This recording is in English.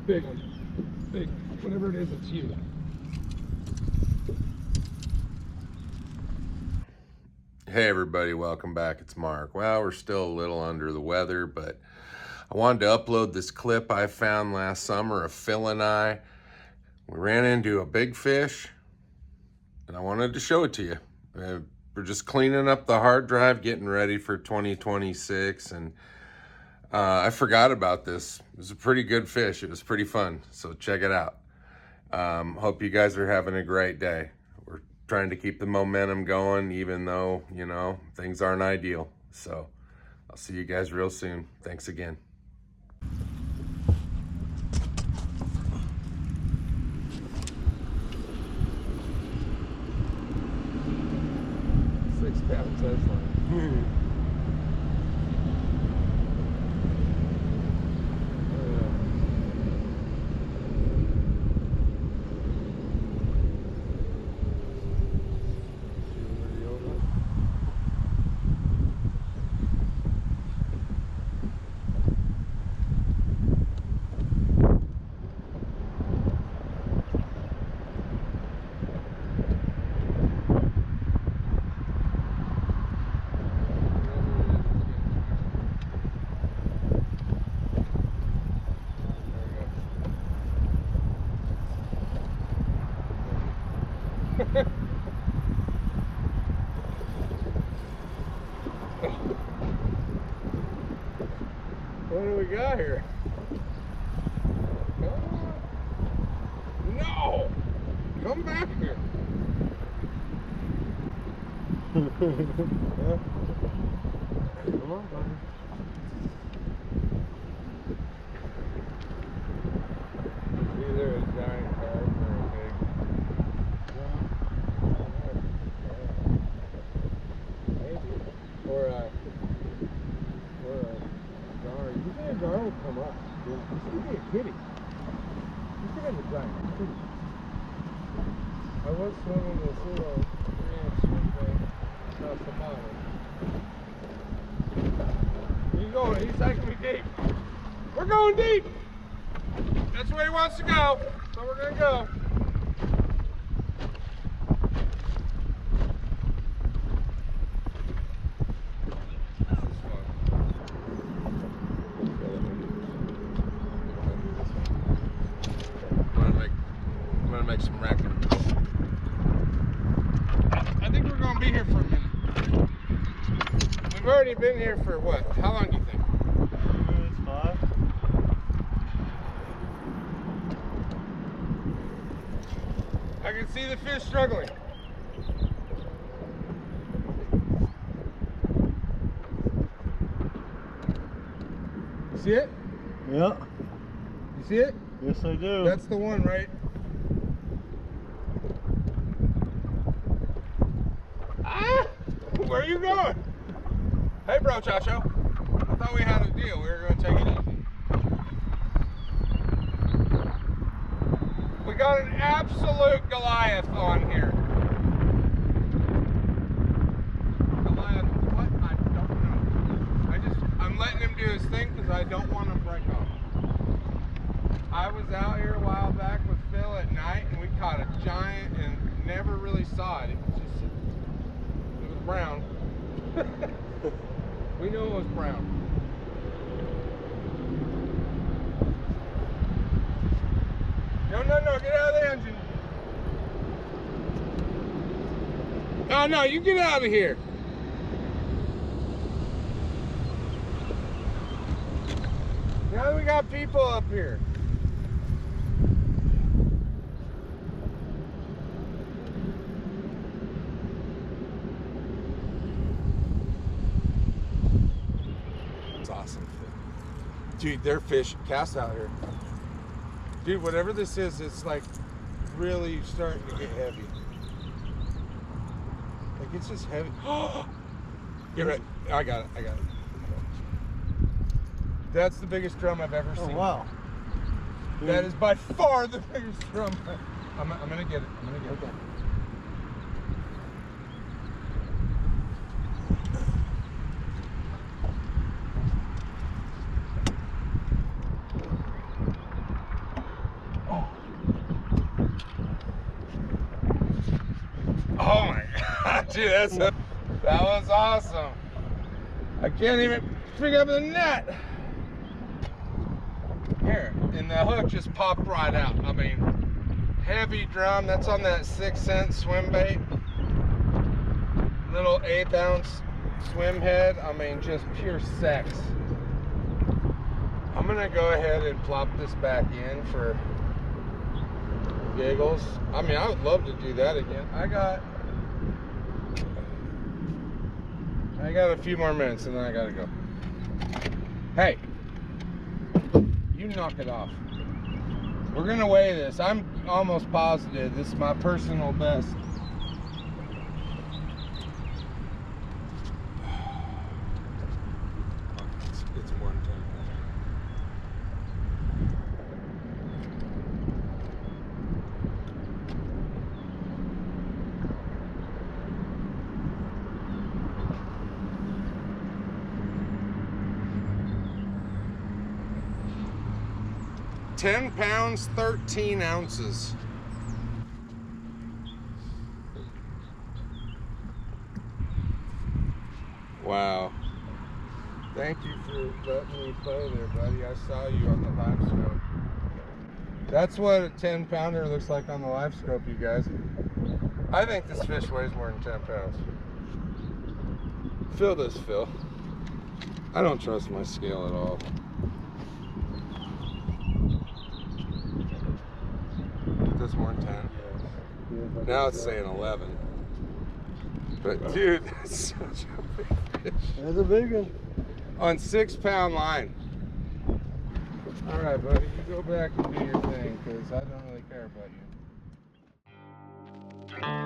Big one. Big. Whatever it is, it's huge. Hey everybody, welcome back. It's Mark. Well, we're still a little under the weather, but I wanted to upload this clip I found last summer of Phil and I. We ran into a big fish, and I wanted to show it to you. We're just cleaning up the hard drive, getting ready for 2026, and I forgot about this. It was a pretty good fish. It was pretty fun, so check it out. Hope you guys are having a great day. We're trying to keep the momentum going, even though, you know, things aren't ideal. So I'll see you guys real soon. Thanks again. £6 test line. What do we got here? No! Come back here. Huh? Come on, buddy. Either a giant carp or a big. Maybe. Or a gar. You think a gar would come up? Yeah. This could be a kitty. This could have a giant kitty. I was swimming this little 3-inch swim thing across the bottom. He's going. He's taking me deep. We're going deep. That's where he wants to go. So we're gonna go. Make some racket. I think we're gonna be here for a minute. We've already been here for what? How long do you think? 5. I can see the fish struggling. You see it? Yeah. You see it? Yes, I do. That's the one, right? Ah! Where are you going? Hey, bro, Chacho. I thought we had a deal. We were going to take it easy. We got an absolute Goliath on here. Goliath, what? I don't know. I'm letting him do his thing because I don't want him to break off. I was out here a while back with Phil at night and we caught a giant and never really saw it. It was brown. We knew it was brown. No, get out of the engine. No, you get out of here. Now that we got people up here. It's awesome. Dude, they're fish cast out here. Dude, whatever this is, it's like really starting to get heavy. Like it's just heavy. Get ready. I got it. That's the biggest drum I've ever seen. Oh, wow. That is by far the biggest drum. I'm gonna get it. Okay. Dude, that was awesome. I can't even pick up the net. Here, and the hook just popped right out. I mean, heavy drum. That's on that 6-cent swim bait. Little 1/8 ounce swim head. I mean, just pure sex. I'm gonna go ahead and plop this back in for giggles. I mean, I would love to do that again. I got a few more minutes and then I gotta go. Hey, you knock it off. We're gonna weigh this. I'm almost positive this is my personal best. It's 110. £10, 13 ounces. Wow. Thank you for letting me play there, buddy. I saw you on the live scope. That's what a 10-pounder looks like on the live scope, you guys. I think this fish weighs more than 10 pounds. Feel this, Phil. I don't trust my scale at all. This more than 10. Yes. Now it's saying 11. But dude, that's such a big fish. That's a big one. On 6-pound line. All right, buddy, you go back and do your thing, because I don't really care about you.